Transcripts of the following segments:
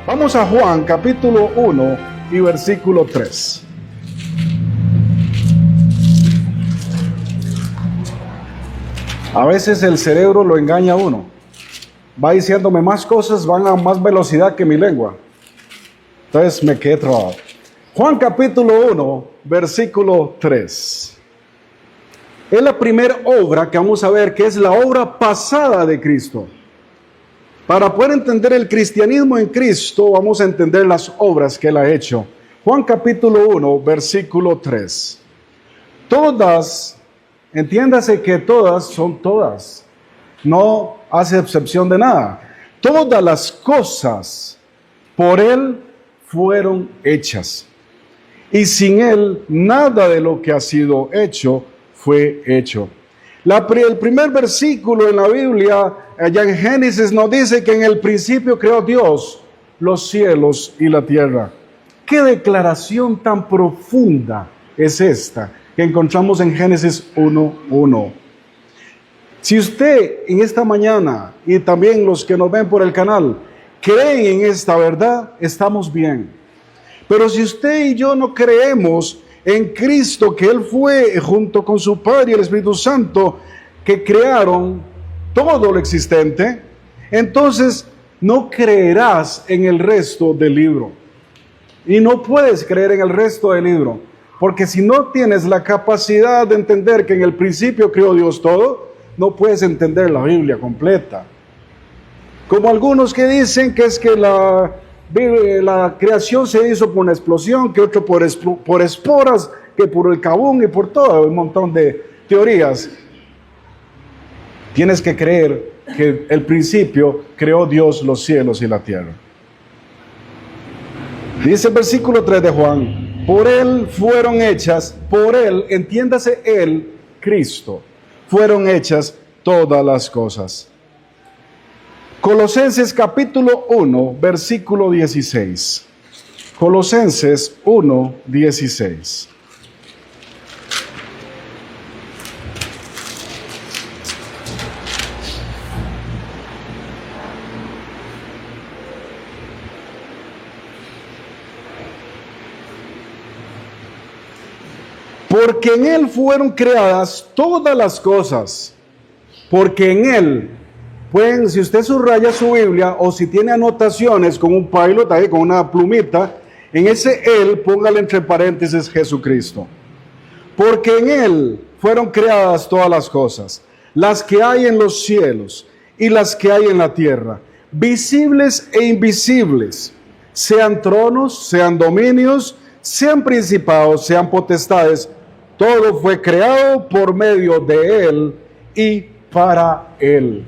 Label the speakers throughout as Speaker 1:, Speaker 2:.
Speaker 1: Vamos a Juan capítulo 1 y versículo 3. A veces el cerebro lo engaña a uno. Va diciéndome más cosas, van a más velocidad que mi lengua. Entonces me quedé trabado. Juan capítulo 1, versículo 3. Es la primera obra que vamos a ver, que es la obra pasada de Cristo. Para poder entender el cristianismo en Cristo, vamos a entender las obras que Él ha hecho. Juan capítulo 1, versículo 3. Todas, entiéndase que todas son todas. No hace excepción de nada. Todas las cosas por Él fueron hechas. Y sin Él, nada de lo que ha sido hecho fue hecho. El primer versículo en la Biblia, allá en Génesis, nos dice que en el principio creó Dios los cielos y la tierra. ¿Qué declaración tan profunda es esta que encontramos en Génesis 1:1? Si usted en esta mañana, y también los que nos ven por el canal, creen en esta verdad, estamos bien. Pero si usted y yo no creemos en Cristo, que Él fue junto con su Padre y el Espíritu Santo, que crearon todo lo existente, entonces no creerás en el resto del libro. Y no puedes creer en el resto del libro, porque si no tienes la capacidad de entender que en el principio creó Dios todo, no puedes entender la Biblia completa. Como algunos que dicen que es que la creación se hizo por una explosión, que otro por esporas, que por el Kabum y por todo, un montón de teorías. Tienes que creer que el principio creó Dios los cielos y la tierra. Dice el versículo 3 de Juan: por Él fueron hechas, por Él, entiéndase Él, Cristo, fueron hechas todas las cosas. Colosenses capítulo 1, versículo 16. Colosenses 1, 16. Porque en Él fueron creadas todas las cosas. Porque en Él, pueden, si usted subraya su Biblia o si tiene anotaciones con un pilot ahí, con una plumita, en ese Él, póngale entre paréntesis Jesucristo. Porque en Él fueron creadas todas las cosas, las que hay en los cielos y las que hay en la tierra, visibles e invisibles, sean tronos, sean dominios, sean principados, sean potestades. Todo fue creado por medio de Él y para Él.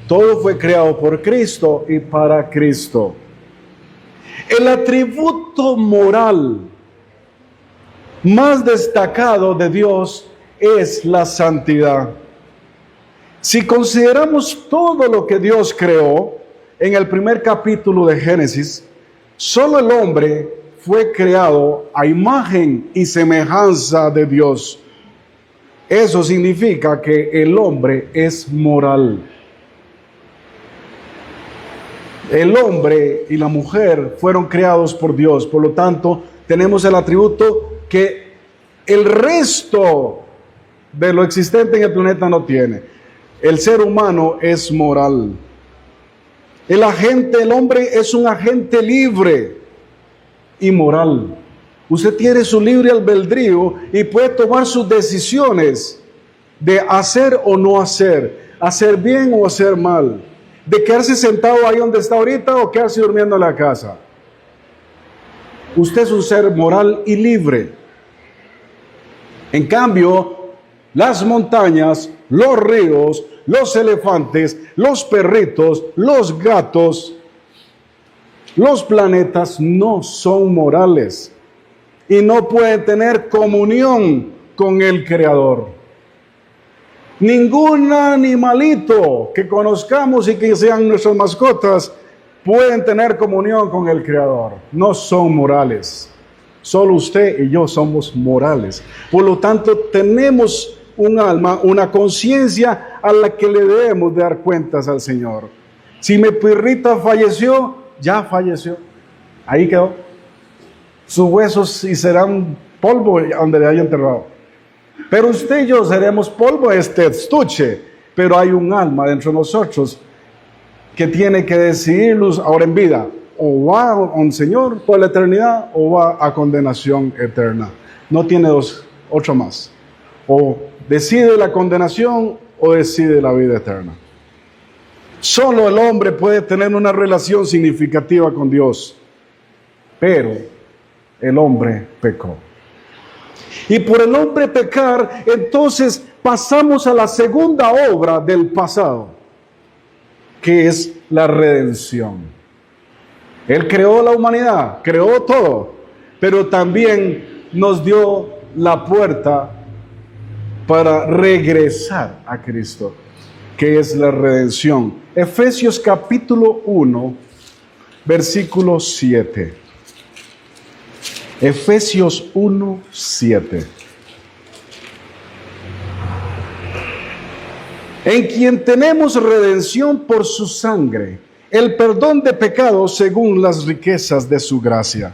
Speaker 1: Todo fue creado por Cristo y para Cristo. El atributo moral más destacado de Dios es la santidad. Si consideramos todo lo que Dios creó, en el primer capítulo de Génesis, solo el hombre fue creado a imagen y semejanza de Dios. Eso significa que el hombre es moral. El hombre y la mujer fueron creados por Dios, por lo tanto, tenemos el atributo que el resto de lo existente en el planeta no tiene. El ser humano es moral. El hombre es un agente libre y moral. Usted tiene su libre albedrío y puede tomar sus decisiones de hacer o no hacer bien o hacer mal, de quedarse sentado ahí donde está ahorita o quedarse durmiendo en la casa. Usted es un ser moral y libre. En cambio, las montañas, los ríos, los elefantes, los perritos, los gatos, los planetas no son morales y no pueden tener comunión con el Creador. Ningún animalito que conozcamos y que sean nuestras mascotas pueden tener comunión con el Creador. No son morales. Solo usted y yo somos morales. Por lo tanto, tenemos un alma, una conciencia a la que le debemos dar cuentas al Señor. Si mi perrita falleció, ya falleció. Ahí quedó. Sus huesos y serán polvo donde le haya enterrado. Pero usted y yo seremos polvo este estuche, pero hay un alma dentro de nosotros que tiene que decidirlos ahora en vida. O va a un Señor por la eternidad o va a condenación eterna. No tiene otra más. O decide la condenación o decide la vida eterna. Solo el hombre puede tener una relación significativa con Dios. Pero el hombre pecó. Y por el hombre pecar, entonces pasamos a la segunda obra del pasado, que es la redención. Él creó la humanidad, creó todo, pero también nos dio la puerta para regresar a Cristo, que es la redención. Efesios capítulo 1, versículo 7. Efesios 1, 7. En quien tenemos redención por su sangre, el perdón de pecados según las riquezas de su gracia.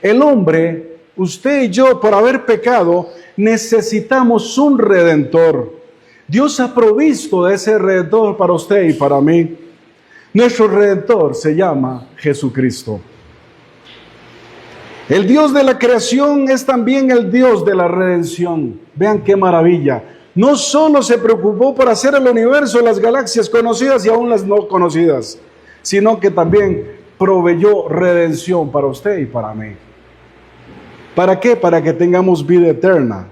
Speaker 1: El hombre, usted y yo, por haber pecado, necesitamos un redentor. Dios ha provisto de ese redentor para usted y para mí. Nuestro redentor se llama Jesucristo. El Dios de la creación es también el Dios de la redención. Vean qué maravilla. No solo se preocupó por hacer el universo, las galaxias conocidas y aún las no conocidas, sino que también proveyó redención para usted y para mí. ¿Para qué? Para que tengamos vida eterna.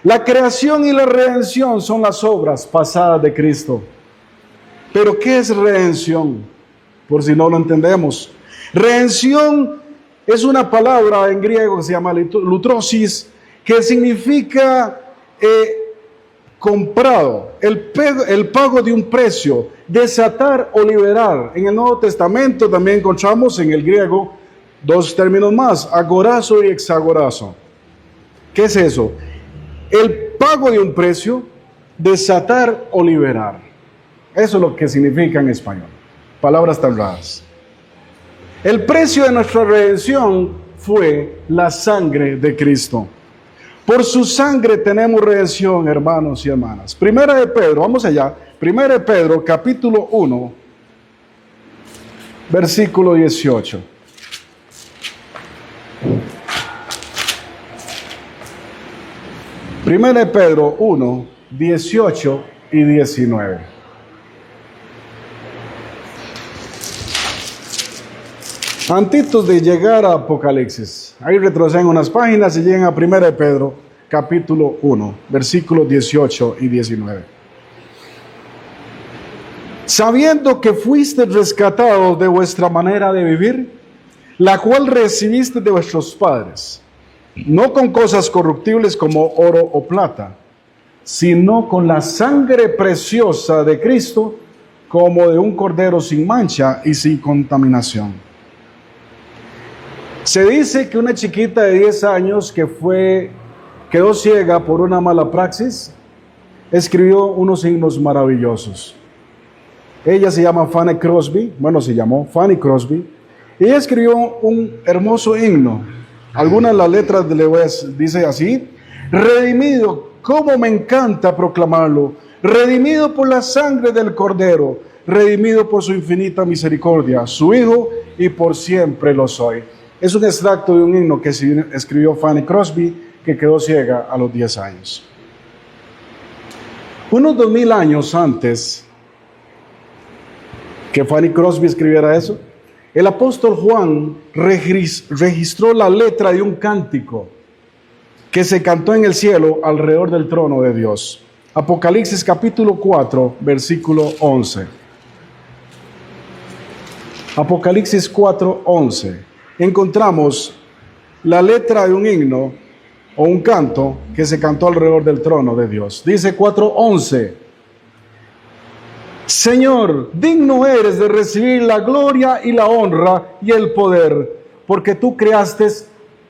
Speaker 1: La creación y la redención son las obras pasadas de Cristo. Pero ¿qué es redención? Por si no lo entendemos. Redención es una palabra en griego que se llama lutrosis, que significa comprado, el pago de un precio, desatar o liberar. En el Nuevo Testamento también encontramos en el griego dos términos más, agorazo y exagorazo. ¿Qué es eso? El pago de un precio, desatar o liberar. Eso es lo que significa en español. Palabras tan raras. El precio de nuestra redención fue la sangre de Cristo. Por su sangre tenemos redención, hermanos y hermanas. Primera de Pedro, vamos allá. Primera de Pedro, capítulo 1, versículo 18. Primera de Pedro 1, 18 y 19. Antes de llegar a Apocalipsis, ahí retroceden unas páginas y llegan a 1 de Pedro, capítulo 1, versículos 18 y 19. Sabiendo que fuiste rescatados de vuestra manera de vivir, la cual recibiste de vuestros padres, no con cosas corruptibles como oro o plata, sino con la sangre preciosa de Cristo, como de un cordero sin mancha y sin contaminación. Se dice que una chiquita de 10 años que quedó ciega por una mala praxis, escribió unos himnos maravillosos. Ella se llama Fanny Crosby, se llamó Fanny Crosby, y ella escribió un hermoso himno. Algunas de las letras dice así: redimido, cómo me encanta proclamarlo, redimido por la sangre del Cordero, redimido por su infinita misericordia, su Hijo, y por siempre lo soy. Es un extracto de un himno que escribió Fanny Crosby, que quedó ciega a los 10 años. Unos 2000 años antes que Fanny Crosby escribiera eso, el apóstol Juan registró la letra de un cántico que se cantó en el cielo alrededor del trono de Dios. Apocalipsis capítulo 4, versículo 11. Apocalipsis 4, 11. Encontramos la letra de un himno o un canto que se cantó alrededor del trono de Dios. Dice 4:11: Señor, digno eres de recibir la gloria y la honra y el poder, porque tú creaste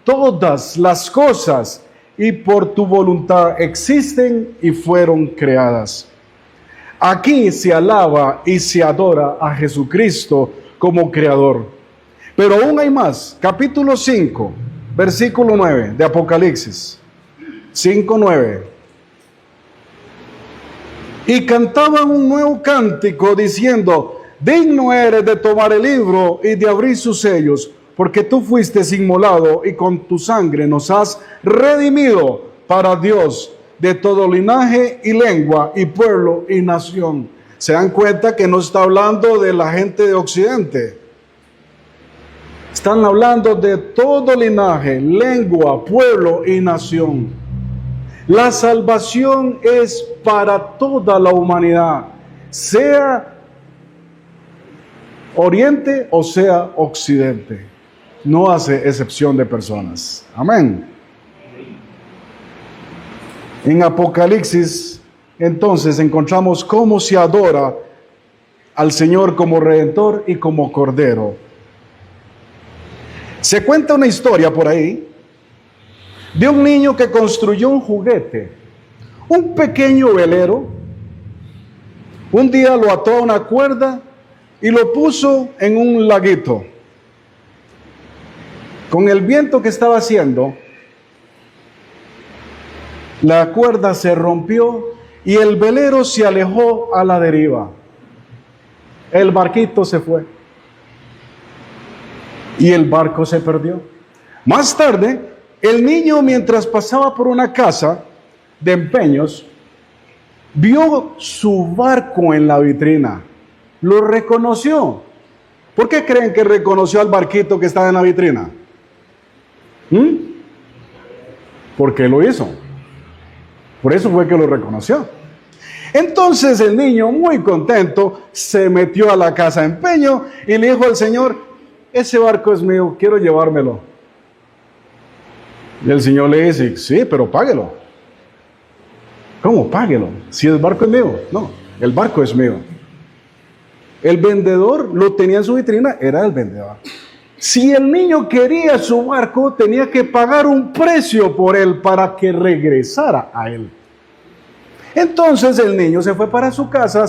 Speaker 1: todas las cosas y por tu voluntad existen y fueron creadas. Aquí se alaba y se adora a Jesucristo como Creador. Pero aún hay más. Capítulo 5, versículo 9 de Apocalipsis. 5:9. Y cantaban un nuevo cántico diciendo: digno eres de tomar el libro y de abrir sus sellos, porque tú fuiste inmolado y con tu sangre nos has redimido para Dios de todo linaje y lengua y pueblo y nación. Se dan cuenta que no está hablando de la gente de Occidente. Están hablando de todo linaje, lengua, pueblo y nación. La salvación es para toda la humanidad, sea Oriente o sea Occidente. No hace excepción de personas. Amén. En Apocalipsis, entonces, encontramos cómo se adora al Señor como Redentor y como Cordero. Se cuenta una historia por ahí de un niño que construyó un juguete, un pequeño velero. Un día lo ató a una cuerda y lo puso en un laguito. Con el viento que estaba haciendo, la cuerda se rompió y el velero se alejó a la deriva. El barquito se fue y el barco se perdió. Más tarde, el niño, mientras pasaba por una casa de empeños, vio su barco en la vitrina. Lo reconoció. ¿Por qué creen que reconoció al barquito que estaba en la vitrina? Porque lo hizo. Por eso fue que lo reconoció. Entonces el niño, muy contento, se metió a la casa de empeño y le dijo al Señor: ese barco es mío, quiero llevármelo. Y el Señor le dice: sí, pero páguelo. ¿Cómo páguelo? Si el barco es mío. No, el barco es mío. El vendedor lo tenía en su vitrina, era el vendedor. Si el niño quería su barco, tenía que pagar un precio por él para que regresara a él. Entonces el niño se fue para su casa,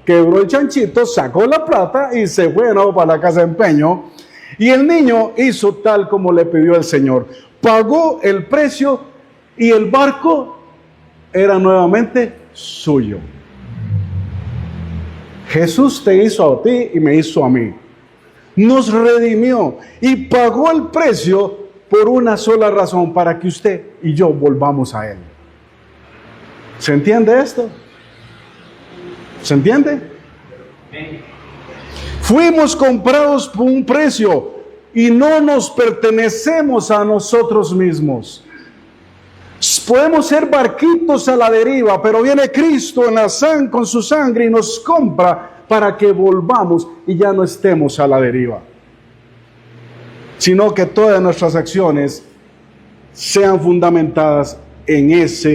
Speaker 1: quebró el chanchito, sacó la plata y se fue de nuevo para la casa de empeño. Y el niño hizo tal como le pidió el Señor. Pagó el precio y el barco era nuevamente suyo. Jesús te hizo a ti y me hizo a mí. Nos redimió y pagó el precio por una sola razón: para que usted y yo volvamos a Él. ¿Se entiende esto? ¿Se entiende? Fuimos comprados por un precio y no nos pertenecemos a nosotros mismos. Podemos ser barquitos a la deriva, pero viene Cristo con su sangre y nos compra para que volvamos y ya no estemos a la deriva, sino que todas nuestras acciones sean fundamentadas en esa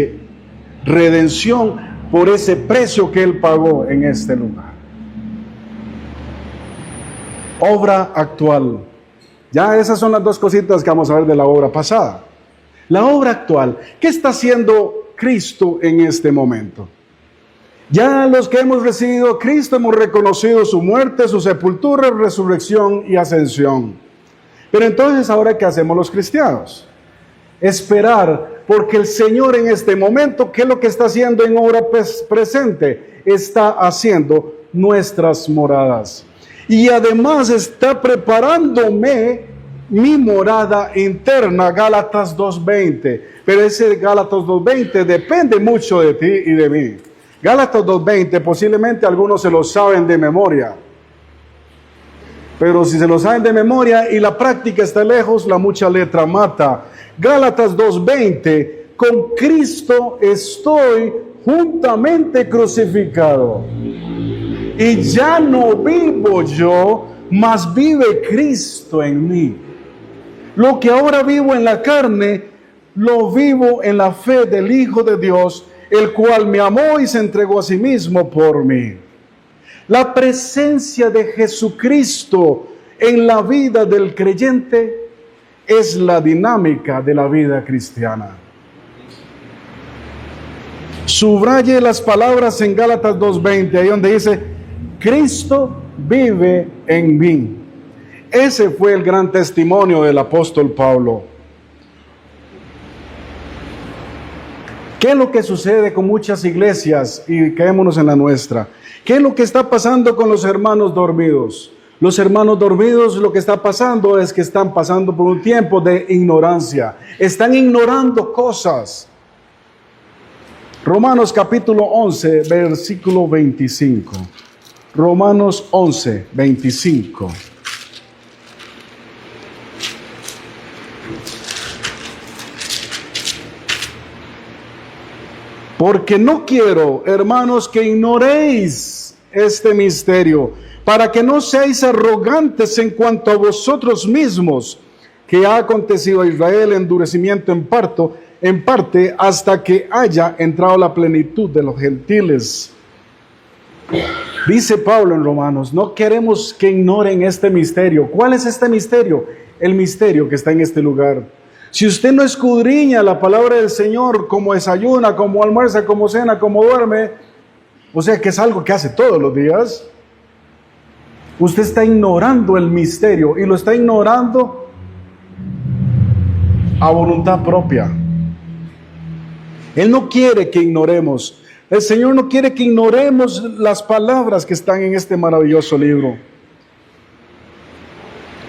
Speaker 1: redención por ese precio que Él pagó en este lugar. Obra actual. Ya esas son las dos cositas que vamos a ver de la obra pasada. La obra actual. ¿Qué está haciendo Cristo en este momento? Ya los que hemos recibido a Cristo hemos reconocido su muerte, su sepultura, resurrección y ascensión. Pero entonces, ¿ahora qué hacemos los cristianos? Esperar, porque el Señor en este momento, ¿qué es lo que está haciendo en obra presente? Está haciendo nuestras moradas. Y además está preparándome mi morada interna, Gálatas 2:20. Pero ese Gálatas 2:20 depende mucho de ti y de mí. Gálatas 2:20, posiblemente algunos se lo saben de memoria. Pero si se lo saben de memoria y la práctica está lejos, la mucha letra mata. Gálatas 2:20, con Cristo estoy juntamente crucificado. Y ya no vivo yo, mas vive Cristo en mí. Lo que ahora vivo en la carne, lo vivo en la fe del Hijo de Dios, el cual me amó y se entregó a sí mismo por mí. La presencia de Jesucristo en la vida del creyente es la dinámica de la vida cristiana. Subraye las palabras en Gálatas 2:20, ahí donde dice: Cristo vive en mí. Ese fue el gran testimonio del apóstol Pablo. ¿Qué es lo que sucede con muchas iglesias? Y quedémonos en la nuestra. ¿Qué es lo que está pasando con los hermanos dormidos? Los hermanos dormidos, lo que está pasando es que están pasando por un tiempo de ignorancia. Están ignorando cosas. Romanos capítulo 11, versículo 25. Romanos 11, 25. Porque no quiero, hermanos, que ignoréis este misterio, para que no seáis arrogantes en cuanto a vosotros mismos, que ha acontecido a Israel endurecimiento en parte, hasta que haya entrado la plenitud de los gentiles. Dice Pablo en Romanos, no queremos que ignoren este misterio. ¿Cuál es este misterio? El misterio que está en este lugar. Si usted no escudriña la palabra del Señor, como desayuna, como almuerza, como cena, como duerme, o sea que es algo que hace todos los días, usted está ignorando el misterio y lo está ignorando a voluntad propia. Él no quiere que ignoremos. El Señor no quiere que ignoremos las palabras que están en este maravilloso libro.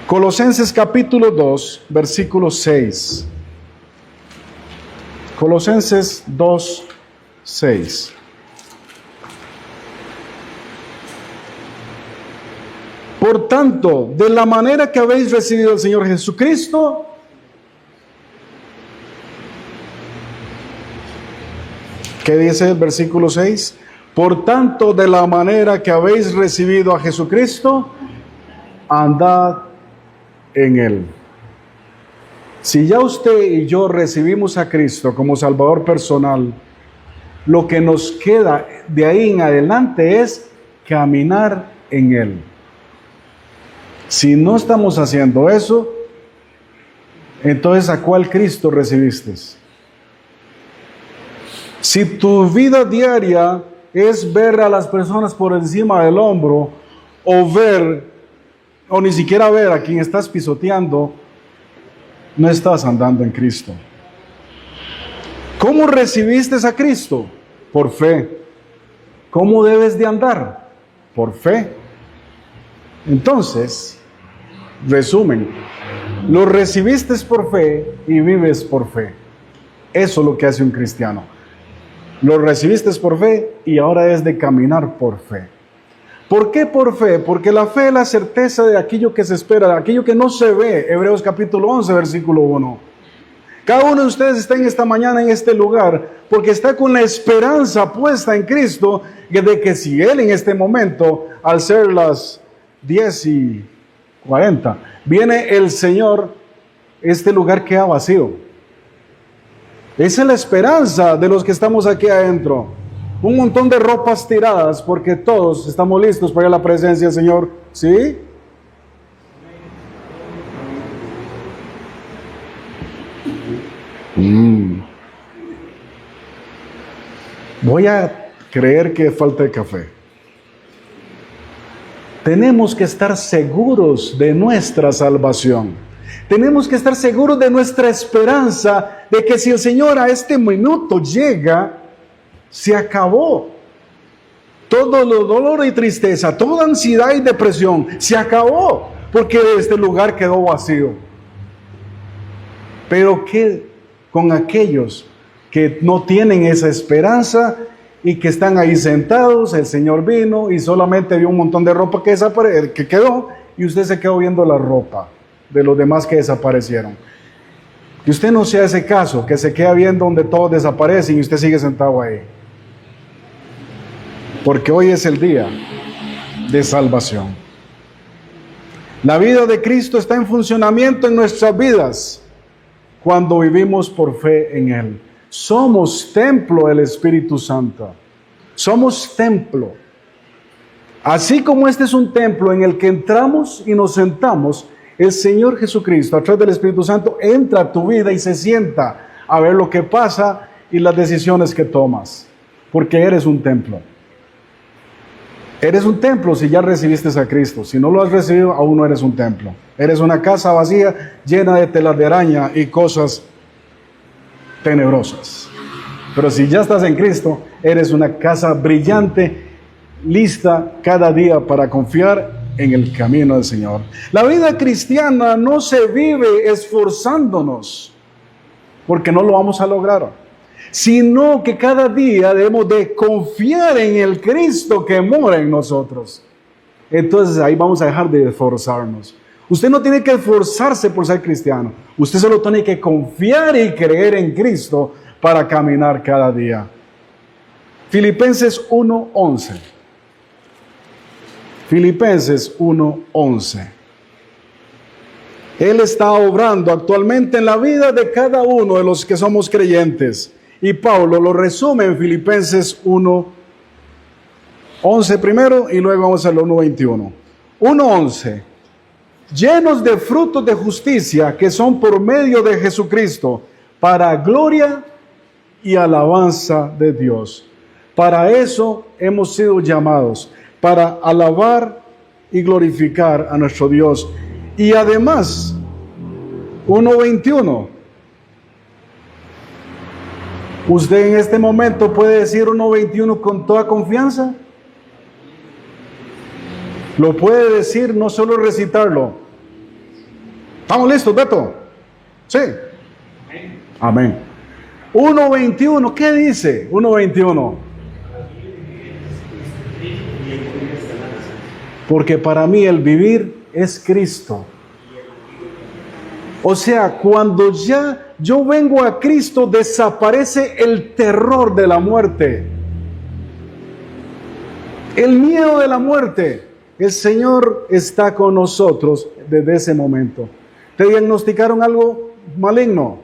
Speaker 1: Colosenses capítulo 2, versículo 6. Colosenses 2, 6. Por tanto, de la manera que habéis recibido al Señor Jesucristo, ¿qué dice el versículo 6? Por tanto, de la manera que habéis recibido a Jesucristo, andad en Él. Si ya usted y yo recibimos a Cristo como Salvador personal, lo que nos queda de ahí en adelante es caminar en Él. Si no estamos haciendo eso, entonces ¿a cuál Cristo recibiste? Si tu vida diaria es ver a las personas por encima del hombro, o ni siquiera ver a quien estás pisoteando, no estás andando en Cristo. ¿Cómo recibiste a Cristo? Por fe. ¿Cómo debes de andar? Por fe. Entonces, resumen, lo recibiste por fe y vives por fe. Eso es lo que hace un cristiano. Lo recibiste por fe y ahora es de caminar por fe. ¿Por qué por fe? Porque la fe es la certeza de aquello que se espera, de aquello que no se ve. Hebreos capítulo 11, versículo 1. Cada uno de ustedes está en esta mañana en este lugar porque está con la esperanza puesta en Cristo de que si Él en este momento, al ser las 10:40, viene el Señor, este lugar queda vacío. Esa es la esperanza de los que estamos aquí adentro. Un montón de ropas tiradas porque todos estamos listos para la presencia del Señor. ¿Sí? Voy a creer que falta de café. Tenemos que estar seguros de nuestra salvación. Tenemos que estar seguros de nuestra esperanza, de que si el Señor a este minuto llega, se acabó. Todo dolor y tristeza, toda ansiedad y depresión, se acabó, porque este lugar quedó vacío. Pero ¿qué con aquellos que no tienen esa esperanza y que están ahí sentados? El Señor vino y solamente vio un montón de ropa que quedó, y usted se quedó viendo la ropa de los demás que desaparecieron. Que usted no sea ese caso, que se queda viendo donde todos desaparecen y usted sigue sentado ahí. Porque hoy es el día de salvación. La vida de Cristo está en funcionamiento en nuestras vidas cuando vivimos por fe en Él. Somos templo del Espíritu Santo. Somos templo. Así como este es un templo en el que entramos y nos sentamos, el Señor Jesucristo, a través del Espíritu Santo, entra a tu vida y se sienta a ver lo que pasa y las decisiones que tomas, porque eres un templo. Eres un templo si ya recibiste a Cristo. Si no lo has recibido, aún no eres un templo. Eres una casa vacía, llena de telas de araña y cosas tenebrosas. Pero si ya estás en Cristo, eres una casa brillante, lista cada día para confiar en el camino del Señor. La vida cristiana no se vive esforzándonos, porque no lo vamos a lograr, sino que cada día debemos de confiar en el Cristo que mora en nosotros. Entonces ahí vamos a dejar de esforzarnos. Usted no tiene que esforzarse por ser cristiano. Usted solo tiene que confiar y creer en Cristo para caminar cada día. Filipenses 1:11. Filipenses 1:11. Él está obrando actualmente en la vida de cada uno de los que somos creyentes. Y Pablo lo resume en Filipenses 1:11 primero y luego vamos al 1:21. 1:11. Llenos de frutos de justicia que son por medio de Jesucristo, para gloria y alabanza de Dios. Para eso hemos sido llamados, para alabar y glorificar a nuestro Dios. Y además, 1:21. ¿Usted en este momento puede decir 1:21 con toda confianza? Lo puede decir, no solo recitarlo. ¿Estamos listos, Beto? Sí. Amén. 1:21, ¿qué dice? 1:21. Porque para mí el vivir es Cristo. O sea, cuando ya yo vengo a Cristo, desaparece el terror de la muerte, el miedo de la muerte. El Señor está con nosotros desde ese momento. ¿Te diagnosticaron algo maligno?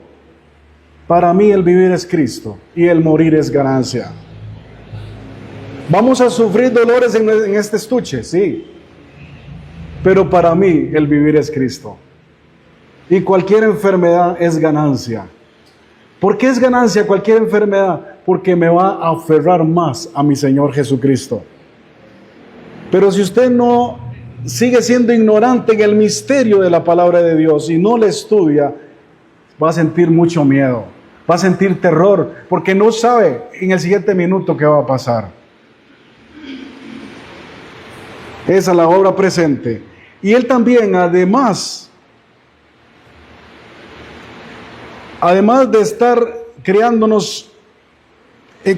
Speaker 1: Para mí el vivir es Cristo y el morir es ganancia. Vamos a sufrir dolores en este estuche, sí. Pero para mí el vivir es Cristo. Y cualquier enfermedad es ganancia. ¿Por qué es ganancia cualquier enfermedad? Porque me va a aferrar más a mi Señor Jesucristo. Pero si usted no sigue siendo ignorante en el misterio de la palabra de Dios y no le estudia, va a sentir mucho miedo, va a sentir terror, porque no sabe en el siguiente minuto qué va a pasar. Esa es la obra presente. Y Él también, además de estar creándonos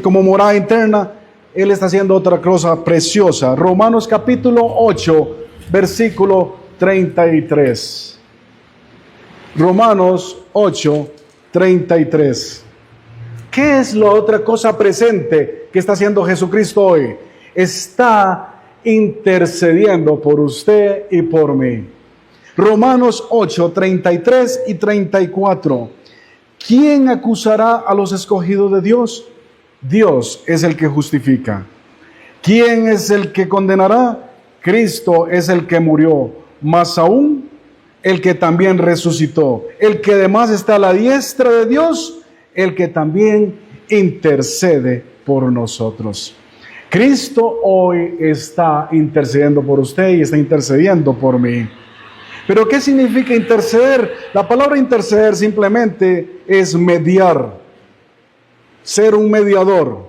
Speaker 1: como morada interna, Él está haciendo otra cosa preciosa. Romanos capítulo 8, versículo 33. Romanos 8, 33. ¿Qué es la otra cosa presente que está haciendo Jesucristo hoy? Está intercediendo por usted y por mí. Romanos 8, 33 y 34. ¿Quién acusará a los escogidos de Dios? Dios es el que justifica. ¿Quién es el que condenará? Cristo es el que murió, más aún el que también resucitó, el que además está a la diestra de Dios, el que también intercede por nosotros. Cristo hoy está intercediendo por usted y está intercediendo por mí. ¿Pero qué significa interceder? La palabra interceder simplemente es mediar, ser un mediador.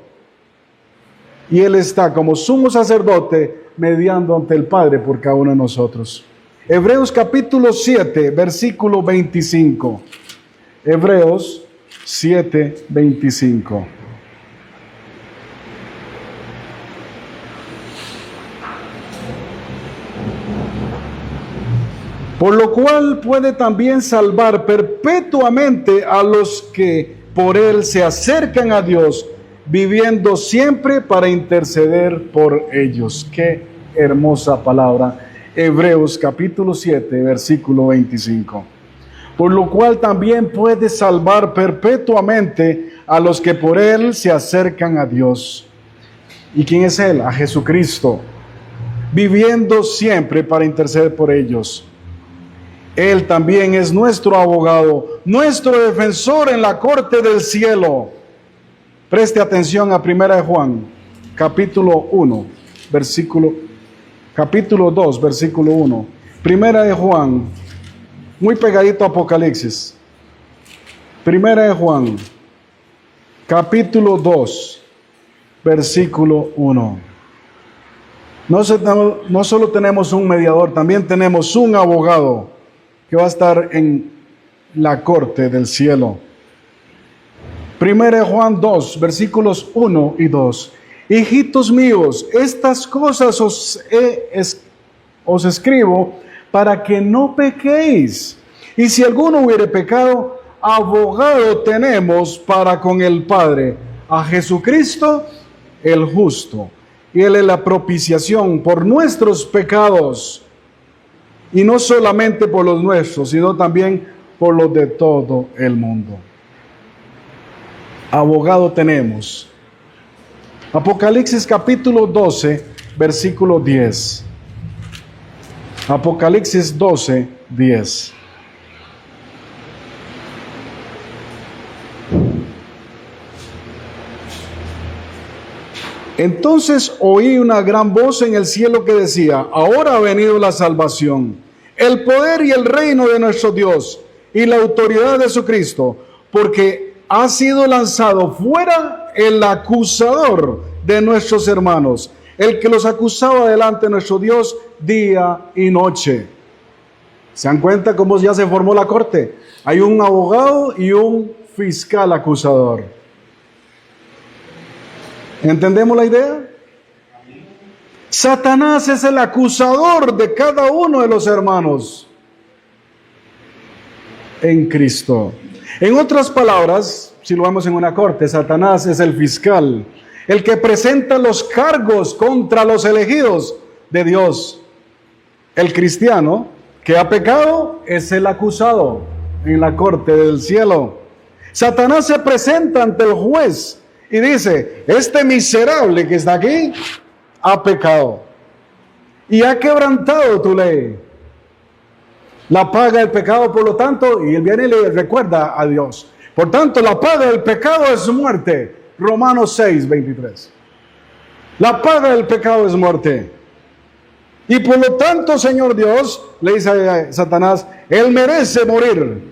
Speaker 1: Y Él está como sumo sacerdote mediando ante el Padre por cada uno de nosotros. Hebreos capítulo 7, versículo 25. Hebreos 7, 25. Por lo cual puede también salvar perpetuamente a los que por Él se acercan a Dios, viviendo siempre para interceder por ellos. Qué hermosa palabra. Hebreos capítulo 7, versículo 25. Por lo cual también puede salvar perpetuamente a los que por Él se acercan a Dios. ¿Y quién es Él? A Jesucristo, viviendo siempre para interceder por ellos. Él también es nuestro abogado, nuestro defensor en la corte del cielo. Preste atención a 1 Juan, capítulo 1, capítulo 2, versículo 1. Primera de Juan, muy pegadito a Apocalipsis. Primera de Juan, capítulo 2, versículo 1. No solo tenemos un mediador, también tenemos un abogado que va a estar en la corte del cielo. Primera de Juan 2, versículos 1 y 2. Hijitos míos, estas cosas os escribo para que no pequéis. Y si alguno hubiere pecado, abogado tenemos para con el Padre, a Jesucristo el justo. Y Él es la propiciación por nuestros pecados, y no solamente por los nuestros, sino también por los de todo el mundo. Abogado tenemos. Apocalipsis capítulo 12, versículo 10. Apocalipsis 12, 10. Entonces oí una gran voz en el cielo que decía: ahora ha venido la salvación, el poder y el reino de nuestro Dios y la autoridad de su Cristo, porque ha sido lanzado fuera el acusador de nuestros hermanos, el que los acusaba delante de nuestro Dios día y noche. ¿Se dan cuenta cómo ya se formó la corte? Hay un abogado y un fiscal acusador. ¿Entendemos la idea? Satanás es el acusador de cada uno de los hermanos en Cristo. En otras palabras, si lo vemos en una corte, Satanás es el fiscal, el que presenta los cargos contra los elegidos de Dios. El cristiano que ha pecado es el acusado en la corte del cielo. Satanás se presenta ante el juez y dice: este miserable que está aquí ha pecado y ha quebrantado tu ley. La paga del pecado, por lo tanto, y él viene y le recuerda a Dios. Por tanto, la paga del pecado es muerte. Romanos 6, 23. La paga del pecado es muerte. Y por lo tanto, Señor Dios, le dice a Satanás, él merece morir.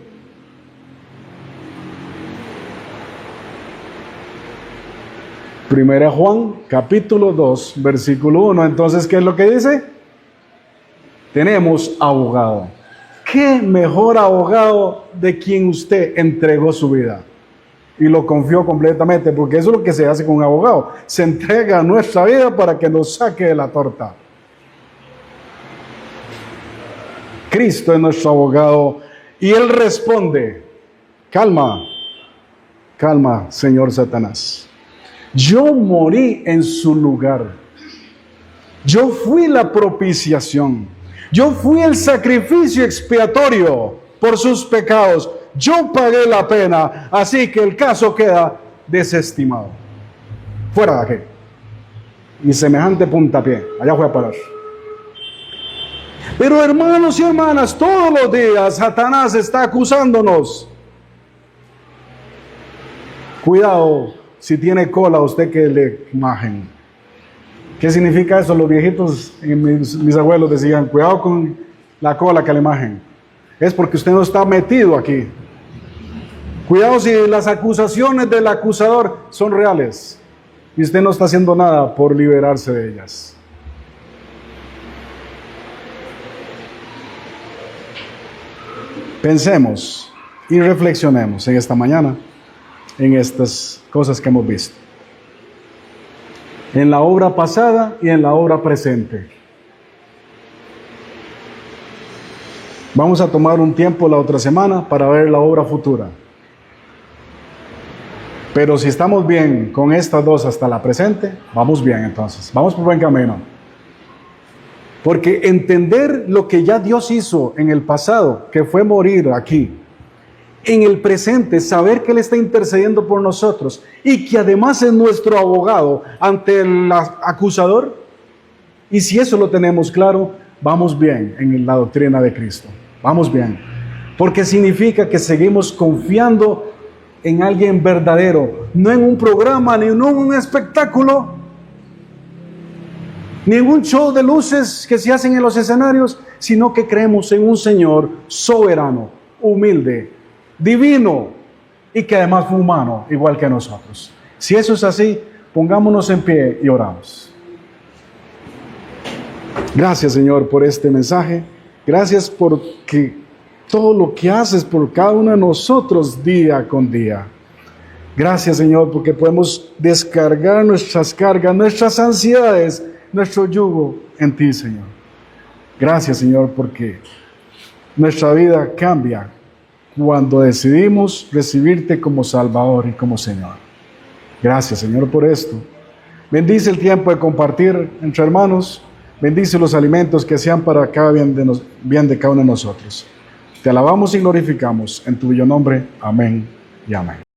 Speaker 1: Primera Juan, capítulo 2, versículo 1. Entonces, ¿qué es lo que dice? Tenemos abogado. ¿Qué mejor abogado de quien usted entregó su vida y lo confió completamente? Porque eso es lo que se hace con un abogado. Se entrega nuestra vida para que nos saque de la torta. Cristo es nuestro abogado y Él responde: calma, calma, señor Satanás. Yo morí en su lugar. Yo fui la propiciación. Yo fui el sacrificio expiatorio por sus pecados. Yo pagué la pena, así que el caso queda desestimado. Fuera de aquí. Y semejante puntapié, allá fue a parar. Pero hermanos y hermanas, todos los días Satanás está acusándonos. Cuidado si tiene cola usted que le majen. ¿Qué significa eso? Los viejitos y mis abuelos decían: cuidado con la cola que le majen. Es porque usted no está metido aquí. Cuidado si las acusaciones del acusador son reales y usted no está haciendo nada por liberarse de ellas. Pensemos y reflexionemos en esta mañana en estas cosas que hemos visto, en la obra pasada y en la obra presente. Vamos a tomar un tiempo la otra semana para ver la obra futura. Pero si estamos bien con estas dos hasta la presente, vamos bien entonces, vamos por buen camino. Porque entender lo que ya Dios hizo en el pasado, que fue morir aquí, en el presente, saber que Él está intercediendo por nosotros y que además es nuestro abogado ante el acusador, y si eso lo tenemos claro, vamos bien en la doctrina de Cristo, vamos bien, porque significa que seguimos confiando en alguien verdadero, no en un programa ni en un espectáculo, ningún show de luces que se hacen en los escenarios, sino que creemos en un Señor soberano, humilde, divino y que además fue humano, igual que nosotros. Si eso es así, pongámonos en pie y oramos. Gracias, Señor, por este mensaje. Gracias porque todo lo que haces por cada uno de nosotros día con día. Gracias, Señor, porque podemos descargar nuestras cargas, nuestras ansiedades, nuestro yugo en ti, Señor. Gracias, Señor, porque nuestra vida cambia cuando decidimos recibirte como Salvador y como Señor. Gracias, Señor, por esto. Bendice el tiempo de compartir entre hermanos. Bendice los alimentos que sean para cada bien de cada uno de nosotros. Te alabamos y glorificamos en tu bello nombre. Amén y amén.